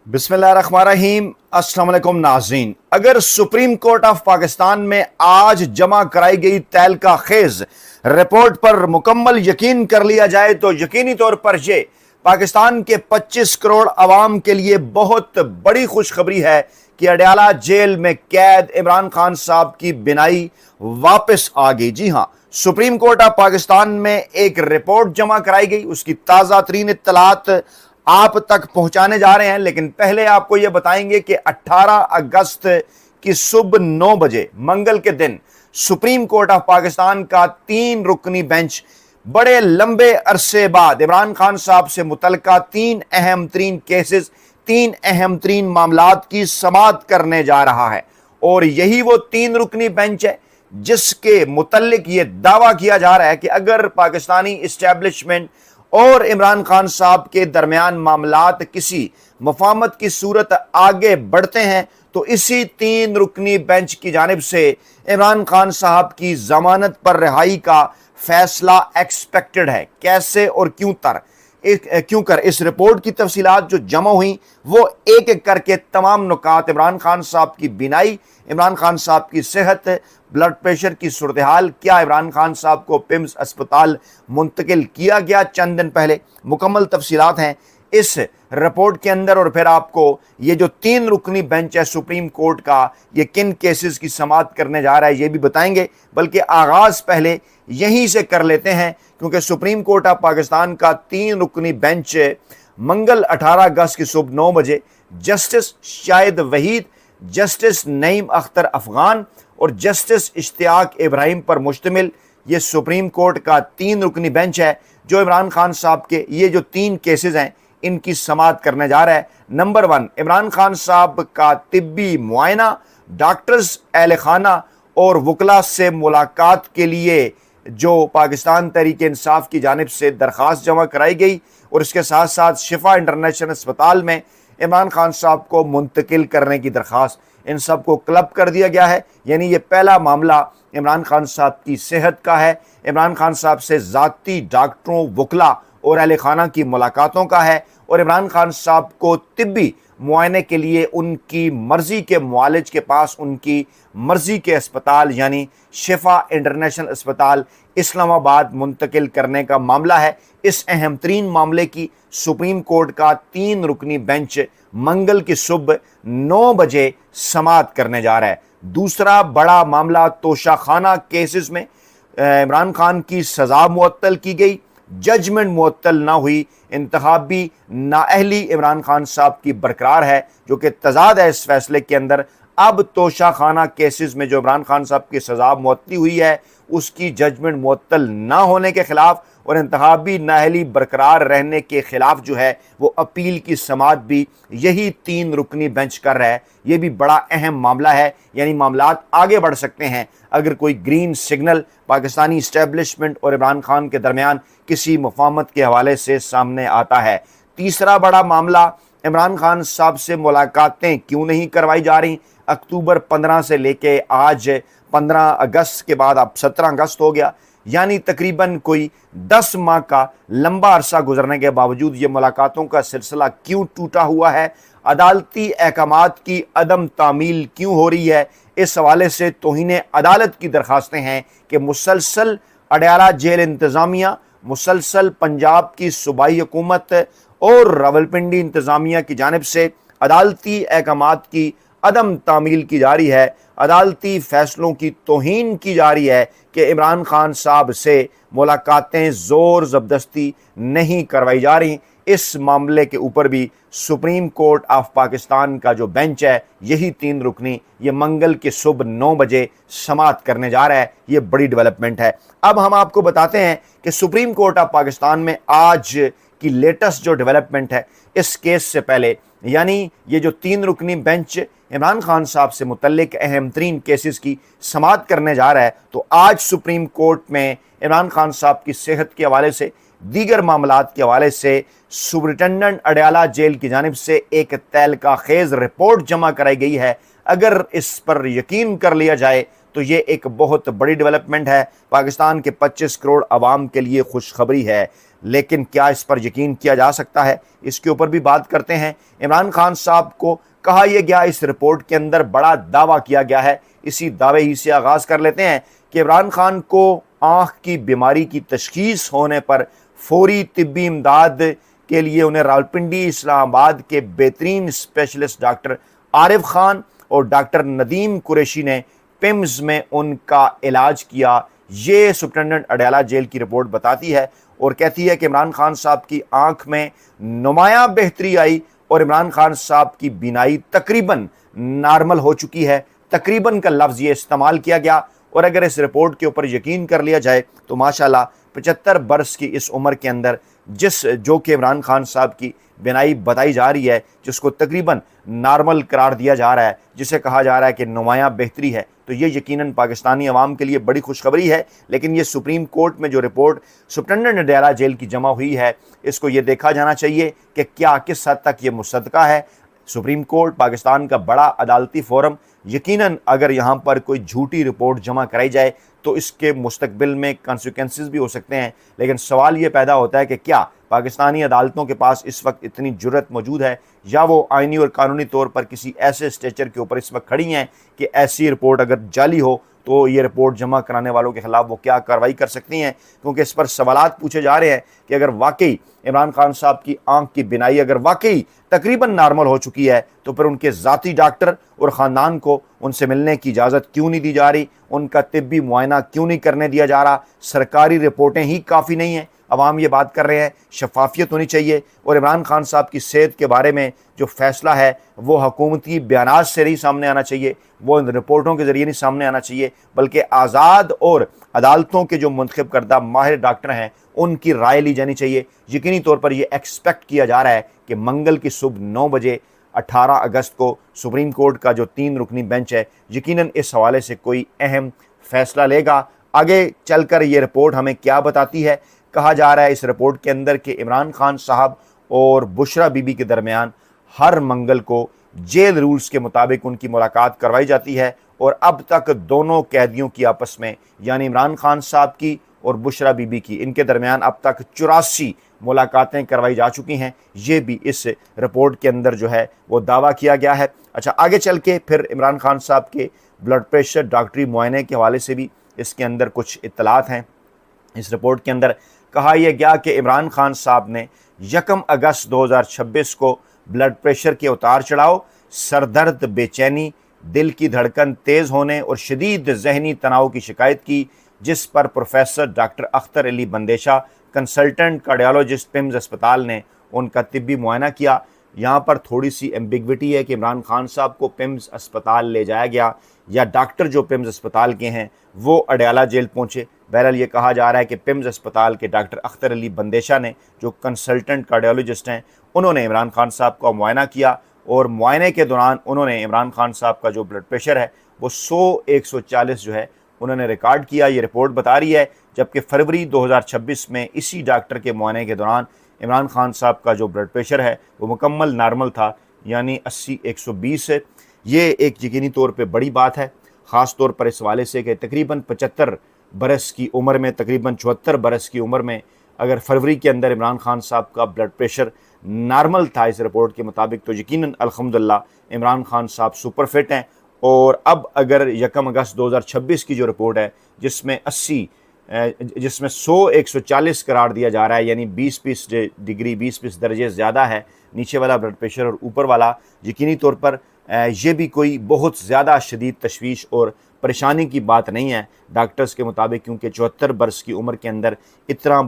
बिस्मिल्लाहिर्रहमानिर्रहीम। अस्सलाम वालेकुम नाज़रीन। अगर सुप्रीम कोर्ट ऑफ पाकिस्तान में आज जमा कराई गई तहलका खेज रिपोर्ट पर मुकम्मल यकीन कर लिया जाए तो यकीनी तौर पर यह पाकिस्तान के 25 करोड़ अवाम के लिए बहुत बड़ी खुशखबरी है कि अडयाला जेल में कैद इमरान खान साहब की बिनाई वापस आ गई। जी हां, सुप्रीम कोर्ट ऑफ पाकिस्तान में एक रिपोर्ट जमा कराई गई, उसकी ताज़ा तरीन इत्तलात आप तक पहुंचाने जा रहे हैं। लेकिन पहले आपको यह बताएंगे कि 18 अगस्त की सुबह 9 बजे मंगल के दिन सुप्रीम कोर्ट ऑफ पाकिस्तान का 3 रुकनी बेंच बड़े लंबे अरसे बाद इमरान खान साहब से मुतल्लिका 3 अहम तरीन केसेस, 3 अहम तरीन मामलात की समाअत करने जा रहा है। और यही वो 3 रुकनी बेंच है जिसके मुतल्लिक यह दावा किया जा रहा है कि अगर पाकिस्तानी इस्टेब्लिशमेंट और इमरान खान साहब के दरमियान मामलात किसी मफाहमत की सूरत आगे बढ़ते हैं तो इसी 3 रुकनी बेंच की जानिब से इमरान खान साहब की जमानत पर रिहाई का फैसला एक्सपेक्टेड है। कैसे और क्यों कर इस रिपोर्ट की तफसीलात जो जमा हुई वो एक एक करके तमाम नुकात, इमरान खान साहब की बिनाई, इमरान खान साहब की सेहत, ब्लड प्रेशर की सूरत हाल, क्या इमरान खान साहब को पिम्स अस्पताल मुंतकिल किया गया चंद दिन पहले, मुकम्मल तफसीलात हैं इस रिपोर्ट के अंदर। और फिर आपको ये जो 3 रुकनी बेंच है सुप्रीम कोर्ट का, ये किन केसेस की समाअत करने जा रहा है ये भी बताएंगे। बल्कि आगाज पहले यहीं से कर लेते हैं क्योंकि सुप्रीम कोर्ट ऑफ पाकिस्तान का 3 रुकनी बेंच मंगल 18 अगस्त की सुबह 9 बजे जस्टिस शाहिद वहीद, जस्टिस नईम अख्तर अफगान और जस्टिस इश्तियाक इब्राहिम पर मुश्तमिल ये सुप्रीम कोर्ट का 3 रुकनी बेंच है जो इमरान खान साहब के ये जो 3 केसेस हैं इनकी समाअत करने जा रहा है। नंबर 1, इमरान खान साहब का तिब्बी मुआयना, डॉक्टर्स, अहल खाना और वकला से मुलाकात के लिए जो पाकिस्तान तहरीक इंसाफ की जानिब से दरख्वास्त जमा कराई गई और इसके साथ साथ शिफा इंटरनेशनल अस्पताल में इमरान खान साहब को मुंतकिल करने की दरख्वास्त, इन सब को क्लब कर दिया गया है। यानी ये पहला मामला इमरान खान साहब की सेहत का है, इमरान खान साहब से ज़ाती डॉक्टरों, वकला और अहल खाना की मुलाकातों का है और इमरान खान साहब को तिब्बी मुआयने के लिए उनकी मर्जी के मुआलिज के पास उनकी मर्जी के अस्पताल यानी शिफा इंटरनेशनल अस्पताल इस्लामाबाद मुंतकिल करने का मामला है। इस अहम तरीन मामले की सुप्रीम कोर्ट का 3 रुकनी बेंच मंगल की सुबह 9 बजे समाअत करने जा रहा है। दूसरा बड़ा मामला तोशाखाना केसेस में इमरान खान की सज़ा मुअत्तल की गई, जजमेंट मुअत्तल ना हुई, इंतखाबी नाअहली इमरान खान साहब की बरकरार है जो कि तजाद है इस फैसले के अंदर। अब तोशाखाना केसेस में जो इमरान खान साहब की सज़ा मुअत्तली हुई है उसकी जजमेंट मुअत्तल ना होने के खिलाफ और इंतखाबी नाअहली बरकरार रहने के खिलाफ जो है वो अपील की समाअत भी यही 3 रुकनी बेंच कर रहा है। ये भी बड़ा अहम मामला है, यानी मामलात आगे बढ़ सकते हैं अगर कोई ग्रीन सिग्नल पाकिस्तानी इस्टेब्लिशमेंट और इमरान खान के दरमियान किसी मुफाहमत के हवाले से सामने आता है। तीसरा बड़ा मामला, इमरान खान साहब से मुलाकातें क्यों नहीं करवाई जा रही। अक्टूबर 15 से लेके आज 15 अगस्त के बाद अब 17 अगस्त हो गया, यानी तकरीबन कोई 10 माह का लंबा अरसा गुजरने के बावजूद ये मुलाकातों का सिलसिला क्यों टूटा हुआ है, अदालती अहकामात की अदम तामील क्यों हो रही है। इस हवाले से तौहीन अदालत की दरखास्तें हैं कि मुसलसल अडयाला जेल इंतज़ामिया, मुसलसल पंजाब की सूबाई हुकूमत और रावलपिंडी इंतज़ामिया की जानिब से अदालती अहकामात की अदम तामील की जा रही है, अदालती फैसलों की तौहीन की जा रही है कि इमरान खान साहब से मुलाकातें ज़ोर ज़बरदस्ती नहीं करवाई जा रही। इस मामले के ऊपर भी सुप्रीम कोर्ट ऑफ पाकिस्तान का जो बेंच है यही 3 रुकनी ये मंगल की सुबह 9 बजे समाअत करने जा रहा है। ये बड़ी डेवलपमेंट है। अब हम आपको बताते हैं कि सुप्रीम कोर्ट ऑफ पाकिस्तान में आज की लेटेस्ट जो डेवलपमेंट है इस केस से पहले, यानी ये जो 3 रुकनी बेंच इमरान खान साहब से मुतल्लिक अहम तरीन केसेस की समाअत करने जा रहा है, तो आज सुप्रीम कोर्ट में इमरान खान साहब की सेहत के हवाले से, दीगर मामलात के हवाले से सुपरिटेंडेंट अडयाला जेल की जानिब से एक तहलका खेज रिपोर्ट जमा कराई गई है। अगर इस पर यकीन कर लिया जाए तो ये एक बहुत बड़ी डेवलपमेंट है, पाकिस्तान के 25 करोड़ आवाम के लिए खुशखबरी है। लेकिन क्या इस पर यकीन किया जा सकता है, इसके ऊपर भी बात करते हैं। इमरान खान साहब को कहा यह गया, इस रिपोर्ट के अंदर बड़ा दावा किया गया है, इसी दावे ही से आगाज़ कर लेते हैं कि इमरान खान को आँख की बीमारी की तशखीस होने पर फौरी तिब्बी इमदाद के लिए उन्हें रावलपिंडी इस्लामाबाद के बेहतरीन स्पेशलिस्ट डॉक्टर आरिफ खान और डॉक्टर नदीम कुरैशी ने पिम्स में उनका इलाज किया। ये सुप्रिटेंडेंट अडयाला जेल की रिपोर्ट बताती है और कहती है कि इमरान खान साहब की आंख में नुमाया बेहतरी आई और इमरान खान साहब की बीनाई तकरीबन नॉर्मल हो चुकी है। तकरीबन का लफ्ज़ ये इस्तेमाल किया गया और अगर इस रिपोर्ट के ऊपर यकीन कर लिया जाए तो माशाल्लाह 75 बरस की इस उम्र के अंदर जो कि इमरान खान साहब की बीनाई बताई जा रही है, जिसको तकरीबन नॉर्मल करार दिया जा रहा है, जिसे कहा जा रहा है कि नुमाया बेहतरी है, तो ये यकीनन पाकिस्तानी अवाम के लिए बड़ी खुशखबरी है। लेकिन ये सुप्रीम कोर्ट में जो रिपोर्ट सुप्रिटेंडेंट अडयाला जेल की जमा हुई है, इसको ये देखा जाना चाहिए कि क्या किस हद तक ये मुसद्दका है। सुप्रीम कोर्ट पाकिस्तान का बड़ा अदालती फोरम, यकीनन अगर यहाँ पर कोई झूठी रिपोर्ट जमा कराई जाए तो इसके मुस्तकबिल में कॉन्सिक्वेंसेस भी हो सकते हैं। लेकिन सवाल ये पैदा होता है कि क्या पाकिस्तानी अदालतों के पास इस वक्त इतनी जुर्रत मौजूद है, या वो आइनी और कानूनी तौर पर किसी ऐसे स्टेचर के ऊपर इस वक्त खड़ी हैं कि ऐसी रिपोर्ट अगर जाली हो तो ये रिपोर्ट जमा कराने वालों के खिलाफ वो क्या कार्रवाई कर सकती हैं। क्योंकि इस पर सवालात पूछे जा रहे हैं कि अगर वाकई इमरान खान साहब की आंख की बिनाई अगर वाकई तकरीबन नॉर्मल हो चुकी है तो फिर उनके ज़ाती डॉक्टर और ख़ानदान को उनसे मिलने की इजाज़त क्यों नहीं दी जा रही, उनका तिब्बी मुआयना क्यों नहीं करने दिया जा रहा। सरकारी रिपोर्टें ही काफ़ी नहीं हैं, अवाम ये बात कर रहे हैं, शफाफियत होनी चाहिए। और इमरान खान साहब की सेहत के बारे में जो फैसला है वो हुकूमती बयानात से नहीं सामने आना चाहिए, वो इन रिपोर्टों के ज़रिए नहीं सामने आना चाहिए, बल्कि आज़ाद और अदालतों के जो मुंतखब करदा माहिर डॉक्टर हैं उनकी राय ली जानी चाहिए। यकीनी तौर पर यह एक्सपेक्ट किया जा रहा है कि मंगल की सुबह 9 बजे 18 अगस्त को सुप्रीम कोर्ट का जो 3 रुकनी बेंच है यकीनन इस हवाले से कोई अहम फैसला लेगा। आगे चलकर ये रिपोर्ट हमें क्या बताती है, कहा जा रहा है इस रिपोर्ट के अंदर कि इमरान खान साहब और बुशरा बीबी के दरमियान हर मंगल को जेल रूल्स के मुताबिक उनकी मुलाकात करवाई जाती है और अब तक दोनों कैदियों की आपस में, यानी इमरान खान साहब की और बुशरा बीबी की, इनके दरमियान अब तक 84 मुलाकातें करवाई जा चुकी हैं। ये भी इस रिपोर्ट के अंदर जो है वो दावा किया गया है। अच्छा, आगे चल के फिर इमरान खान साहब के ब्लड प्रेशर डॉक्टरी मुआयने के हवाले से भी इसके अंदर कुछ इत्तलात हैं। इस रिपोर्ट के अंदर कहा यह गया कि इमरान खान साहब ने 1 अगस्त 2026 को ब्लड प्रेशर के उतार चढ़ाव, सरदर्द, बेचैनी, दिल की धड़कन तेज़ होने और शदीद जहनी तनाव की शिकायत की, जिस पर professor doctor Akhtar Ali Bandesha, consultant cardiologist PIMS अस्पताल ने उनका तिब्बी मुआयना किया। यहाँ पर थोड़ी सी एम्बिग्विटी है कि इमरान खान साहब को पिम्स अस्पताल ले जाया गया या डॉक्टर जो पिम्स अस्पताल के हैं वो अडयाला जेल पहुँचे। बहरहाल ये कहा जा रहा है कि पिम्स अस्पताल के डॉक्टर अख्तर अली बंदेशा ने, जो कंसल्टेंट कार्डियोलॉजिस्ट हैं, उन्होंने इमरान खान साहब का मुआयना किया और मुआयने के दौरान उन्होंने इमरान खान साहब का जो ब्लड प्रेशर है वो 100/140 जो है उन्होंने रिकॉर्ड किया, ये रिपोर्ट बता रही है। जबकि फरवरी 2026 में इसी डॉक्टर के मुआयने के दौरान इमरान खान साहब का जो ब्लड प्रेशर है वो मुकम्मल नॉर्मल था, यानी 80/120 है। ये एक यकीनी तौर पे बड़ी बात है, ख़ास तौर पर इस हवाले से कि तकरीबन 75 बरस की उम्र में, तकरीबन 74 बरस की उम्र में अगर फरवरी के अंदर इमरान खान साहब का ब्लड प्रेशर नॉर्मल था इस रिपोर्ट के मुताबिक, तो यकीनन अल्हम्दुलिल्लाह इमरान खान साहब सुपर फिट हैं। और अब अगर 1 अगस्त 2026 की जो रिपोर्ट है जिसमें 100/140 करार दिया जा रहा है, यानी 20 डिग्री 20 दर्जे ज़्यादा है नीचे वाला ब्लड प्रेशर और ऊपर वाला, यकीनी तौर पर ये भी कोई बहुत ज़्यादा शदीद तशवीश और परेशानी की बात नहीं है डॉक्टर्स के मुताबिक, क्योंकि 74 बरस की उम्र के अंदर इतना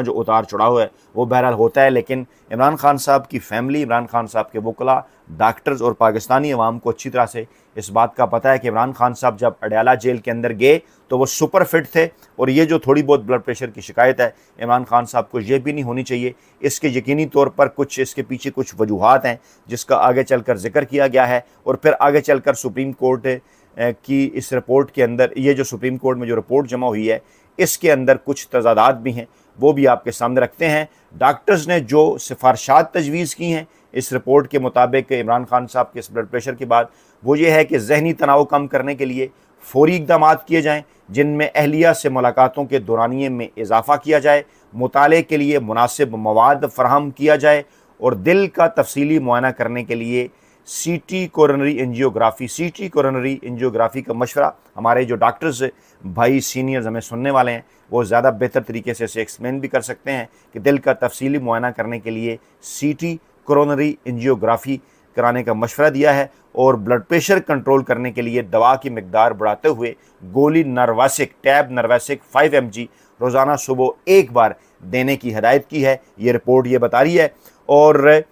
जो उतार चढ़ाव है वो बहरहाल होता है। लेकिन इमरान खान साहब की फैमिली, इमरान खान साहब के वकला, डॉक्टर्स और पाकिस्तानी अवाम को अच्छी तरह से इस बात का पता है कि इमरान खान साहब जब अडयाला जेल के अंदर गए तो वो सुपर फिट थे। और ये जो थोड़ी बहुत ब्लड प्रेशर की शिकायत है इमरान खान साहब को, ये भी नहीं होनी चाहिए। इसके यकीनी तौर पर इसके पीछे कुछ वजूहात हैं जिसका आगे चलकर जिक्र किया गया है। और फिर आगे चलकर सुप्रीम कोर्ट की इस रिपोर्ट के अंदर, ये जो सुप्रीम कोर्ट में जो रिपोर्ट जमा हुई है इसके अंदर कुछ तजादात भी हैं, वो भी आपके सामने रखते हैं। डॉक्टर्स ने जो सिफारशात तजवीज़ की हैं इस रिपोर्ट के मुताबिक इमरान खान साहब के इस ब्लड प्रेशर के बाद, वो ये है कि जहनी तनाव कम करने के लिए फौरी इक़दाम किए जाएँ, जिनमें अहलिया से मुलाकातों के दौरानिए में इजाफ़ा किया जाए, मुताले के लिए मुनासिब मवाद फ़राहम किया जाए और दिल का तफसीली मुआयना करने के लिए सीटी कोरोनरी एंजियोग्राफी का मशवरा। हमारे जो डॉक्टर्स भाई सीनियर्स हमें सुनने वाले हैं वो ज़्यादा बेहतर तरीके से इसे एक्सप्लेन भी कर सकते हैं कि दिल का तफसीली मुआयना करने के लिए सीटी कोरोनरी एंजियोग्राफी कराने का मशवरा दिया है और ब्लड प्रेशर कंट्रोल करने के लिए दवा की मकदार बढ़ाते हुए गोली टैब नरवैसिक 5 mg रोज़ाना सुबह एक बार देने की हदायत की है। ये रिपोर्ट ये बता रही है और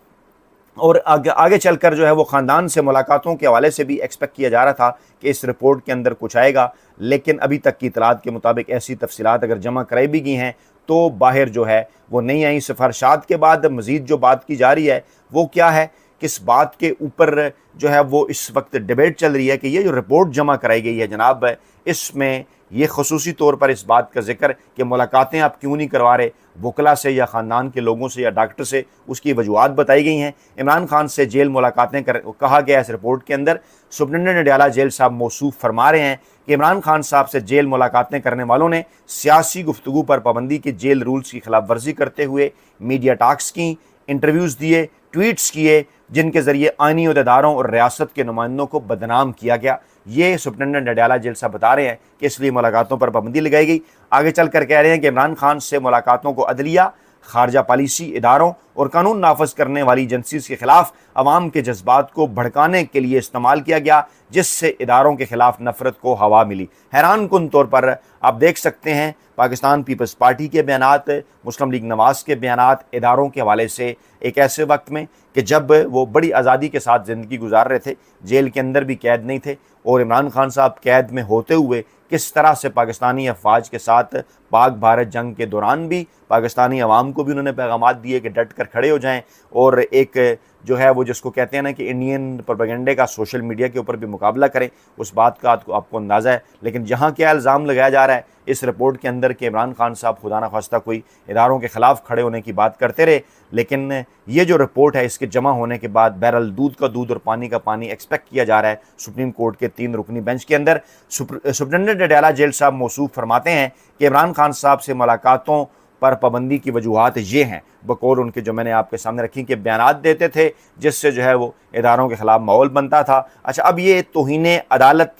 आगे चलकर जो है वो ख़ानदान से मुलाकातों के हवाले से भी एक्सपेक्ट किया जा रहा था कि इस रिपोर्ट के अंदर कुछ आएगा, लेकिन अभी तक की इतलात के मुताबिक ऐसी तफसीलात अगर जमा कराई भी गई हैं तो बाहर जो है वो नहीं आई। सिफारिशात के बाद मज़ीद जो बात की जा रही है वो क्या है, किस बात के ऊपर जो है वो इस वक्त डिबेट चल रही है कि ये जो रिपोर्ट जमा कराई गई है जनाब, इसमें ये खसूसी तौर पर इस बात का जिक्र कि मुलाकातें आप क्यों नहीं करवा रहे वकला से या ख़ानदान के लोगों से या डॉक्टर से, उसकी वजूहत बताई गई हैं। इमरान खान से जेल मुलाकातें कहा गया इस रिपोर्ट के अंदर। सुप्रिटेंडेंट अडयाला जेल साहब मौसूफ फरमा रहे हैं कि इमरान खान साहब से जेल मुलाकातें करने वालों ने सियासी गुफ्तगू पर पाबंदी के जेल रूल्स की खिलाफ वर्जी करते हुए मीडिया टॉक्स की, इंटरव्यूज़ दिए, ट्वीट्स किए, जिनके ज़रिए आइनी अहदेदारों और रियासत के नुमाइंदों को बदनाम किया गया। ये सुप्रिटेंडेंट अडयाला जेल साहब बता रहे हैं कि इसलिए मुलाकातों पर पाबंदी लगाई गई। आगे चलकर कह रहे हैं कि इमरान खान से मुलाकातों को अदलिया, खारजा पॉलिसी इदारों और कानून नाफज करने वाली एजेंसीज के खिलाफ अवाम के जज्बात को भड़काने के लिए इस्तेमाल किया गया, जिससे इदारों के खिलाफ नफरत को हवा मिली। हैरान कुन तौर पर आप देख सकते हैं पाकिस्तान पीपल्स पार्टी के बयानात, मुस्लिम लीग नवाज़ के बयानात इदारों के हवाले से एक ऐसे वक्त में कि जब वो बड़ी आज़ादी के साथ ज़िंदगी गुजार रहे थे, जेल के अंदर भी कैद नहीं थे, और इमरान खान साहब कैद में होते हुए किस तरह से पाकिस्तानी अफवाज के साथ पाक भारत जंग के दौरान भी पाकिस्तानी अवाम को भी उन्होंने पैगामात दिए कि डट कर खड़े हो जाएं, और एक जो है वो जिसको कहते हैं ना कि इंडियन प्रोपेगेंडे का सोशल मीडिया के ऊपर भी मुकाबला करें, उस बात का आपको अंदाज़ा है। लेकिन जहाँ क्या इल्ज़ाम लगाया जा रहा है इस रिपोर्ट के अंदर कि इमरान खान साहब खुदा न खास्ता कोई इदारों के ख़िलाफ़ खड़े होने की बात करते रहे, लेकिन ये जो रिपोर्ट है इसके जमा होने के बाद बहरहाल दूध का दूध और पानी का पानी एक्सपेक्ट किया जा रहा है सुप्रीम कोर्ट के 3 रुकनी बेंच के अंदर। सुप्रिटेंडेंट अडयाला जेल साहब मौसूफ फरमाते हैं कि इमरान खान साहब से मुलाकातों पर पाबंदी की वजूहत ये हैं, बकौल उनके जो मैंने आपके सामने रखी कि बयानात देते थे जिससे जो है वो इदारों के ख़िलाफ़ माहौल बनता था। अच्छा, अब ये तौहीन अदालत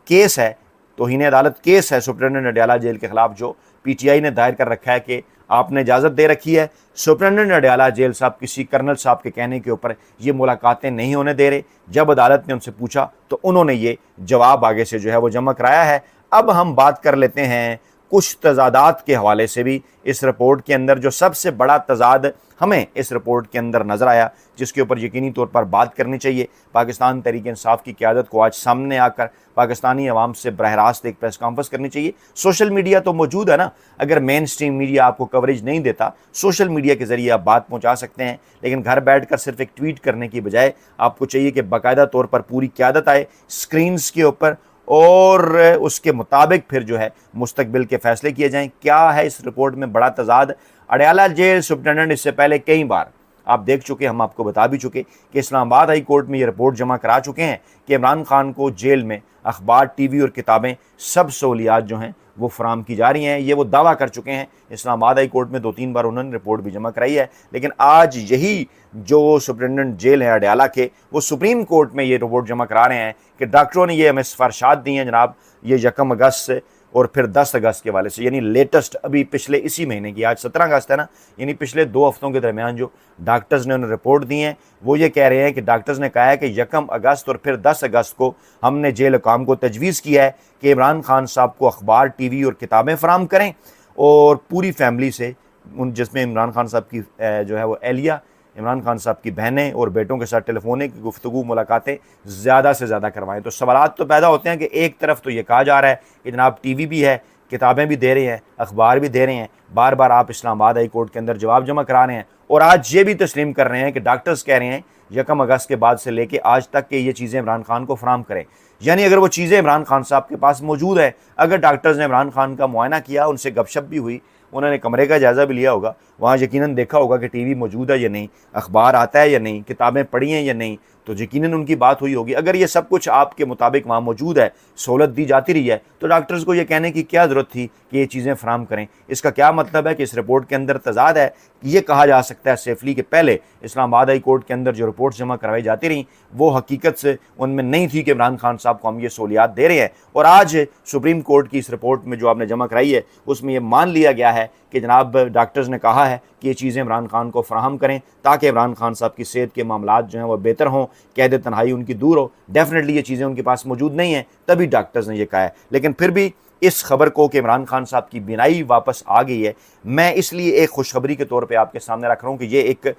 केस है, तौहीन अदालत केस है सुप्रिटेंडेंट अडयाला जेल के ख़िलाफ़ जो PTI ने दायर कर रखा है कि आपने इजाज़त दे रखी है। सुप्रिटेंडेंट अडयाला जेल साहब किसी कर्नल साहब के कहने के ऊपर ये मुलाकातें नहीं होने दे रहे। जब अदालत ने उनसे पूछा तो उन्होंने ये जवाब आगे से जो है वो जमा कराया है। अब हम बात कर लेते हैं कुछ तजादात के हवाले से भी इस रिपोर्ट के अंदर। जो सबसे बड़ा तजाद हमें इस रिपोर्ट के अंदर नज़र आया, जिसके ऊपर यकीनी तौर पर बात करनी चाहिए, पाकिस्तान तहरीक इंसाफ की क़यादत को आज सामने आकर पाकिस्तानी अवाम से बरह रास्त एक प्रेस कॉन्फ्रेंस करनी चाहिए। सोशल मीडिया तो मौजूद है ना, अगर मेन स्ट्रीम मीडिया आपको कवरेज नहीं देता, सोशल मीडिया के ज़रिए आप बात पहुँचा सकते हैं, लेकिन घर बैठ कर सिर्फ एक ट्वीट करने की बजाय आपको चाहिए कि बाकायदा तौर पर पूरी क़यादत आए स्क्रीन्स के ऊपर और उसके मुताबिक फिर जो है मुस्तकबिल के फ़ैसले किए जाएं। क्या है इस रिपोर्ट में बड़ा तजाद? अडयाला जेल सुप्रिटेंडेंट इससे पहले कई बार आप देख चुके, हम आपको बता भी चुके कि इस्लामाबाद हाई कोर्ट में ये रिपोर्ट जमा करा चुके हैं कि इमरान खान को जेल में अखबार, TV और किताबें सब सहूलियात जो हैं वो फराम की जा रही हैं। ये वो दावा कर चुके हैं। इस्लामाबाद हाई कोर्ट में 2-3 बार उन्होंने रिपोर्ट भी जमा कराई है, लेकिन आज यही जो सुप्रिटेंडेंट जेल है अडयाला के, वो सुप्रीम कोर्ट में ये रिपोर्ट जमा करा रहे हैं कि डॉक्टरों ने ये हमें सिफारिशात दी हैं जनाब, ये 1 अगस्त से और फिर 10 अगस्त के वाले से, यानी लेटेस्ट अभी पिछले इसी महीने की, आज 17 अगस्त है ना, यानी पिछले 2 हफ्तों के दरमियान जो डॉक्टर्स ने उन्हें रिपोर्ट दी हैं, वो ये कह रहे हैं कि डॉक्टर्स ने कहा है कि 1 अगस्त और फिर 10 अगस्त को हमने जेल हुकाम को तजवीज़ किया है कि इमरान खान साहब को अखबार, TV और किताबें फराम करें, और पूरी फैमिली से उन जिसमें इमरान खान साहब की जो है वो एहलिया, इमरान खान साहब की बहनें और बेटों के साथ टेलीफोनिक गुफ्तगू मुलाकातें ज़्यादा से ज़्यादा करवाएं। तो सवालात तो पैदा होते हैं कि एक तरफ तो ये कहा जा रहा है कि जनाब TV भी है, किताबें भी दे रहे हैं, अखबार भी दे रहे हैं, बार बार आप इस्लामाबाद हाई कोर्ट के अंदर जवाब जमा करा रहे हैं, और आज ये भी तस्लीम कर रहे हैं कि डॉक्टर्स कह रहे हैं 1 अगस्त के बाद से लेके आज तक के ये चीज़ें इमरान खान को फराम करें। यानी अगर वो चीज़ें इमरान खान साहब के पास मौजूद है, अगर डॉक्टर्स ने इमरान खान का मुआयना किया, उनसे गपशप भी हुई, उन्होंने कमरे का जायज़ा भी लिया होगा, वहाँ यकीनन देखा होगा कि टीवी मौजूद है या नहीं, अखबार आता है या नहीं, किताबें पढ़ी हैं या नहीं, तो यकीनन उनकी बात हुई होगी। अगर ये सब कुछ आपके मुताबिक वहाँ मौजूद है, सहूलत दी जाती रही है, तो डॉक्टर्स को ये कहने की क्या ज़रूरत थी कि ये चीज़ें फराहम करें। इसका क्या मतलब है कि इस रिपोर्ट के अंदर तजाद है। ये कहा जा सकता है सेफली के पहले इस्लामाबाद हाई कोर्ट के अंदर जो रिपोर्ट जमा करवाई जाती रहीं वो हकीकत से उनमें नहीं थी कि इमरान खान साहब को हम ये सहूलियात दे रहे हैं। और आज सुप्रीम कोर्ट की इस रिपोर्ट में जो आपने जमा कराई है उसमें यह मान लिया गया है कि जनाब डॉक्टर्स ने कहा है कि ये चीज़ें इमरान खान को फराहम करें ताकि इमरान खान साहब की सेहत के मामलात जो हैं वो बेहतर हों, कैद तन्हाई उनकी दूर हो। डेफिनेटली ये चीज़ें उनके पास मौजूद नहीं हैं, तभी डॉक्टर्स ने ये कहा है। लेकिन फिर भी इस खबर को कि इमरान खान साहब की बीनाई वापस आ गई है, मैं इसलिए एक खुशखबरी के तौर पे आपके सामने रख रहा हूँ कि ये एक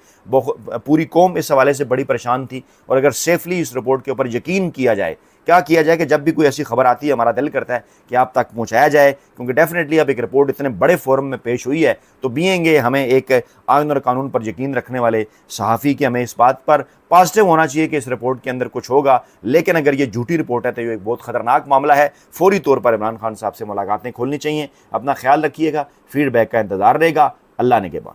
पूरी कौम इस हवाले से बड़ी परेशान थी। और अगर सेफली इस रिपोर्ट के ऊपर यकीन किया जाए, क्या किया जाए कि जब भी कोई ऐसी खबर आती है हमारा दिल करता है कि आप तक पहुँचाया जाए, क्योंकि डेफिनेटली अब एक रिपोर्ट इतने बड़े फोरम में पेश हुई है तो बीएंगे हमें एक आइन और कानून पर यकीन रखने वाले सहाफ़ी की हमें इस बात पर पॉजिटिव होना चाहिए कि इस रिपोर्ट के अंदर कुछ होगा। लेकिन अगर ये झूठी रिपोर्ट है तो ये एक बहुत ख़तरनाक मामला है। फौरी तौर पर इमरान खान साहब से मुलाकातें खोलनी चाहिए। अपना ख्याल रखिएगा, फीडबैक का इंतज़ार रहेगा। अल्लाह ने के बाद।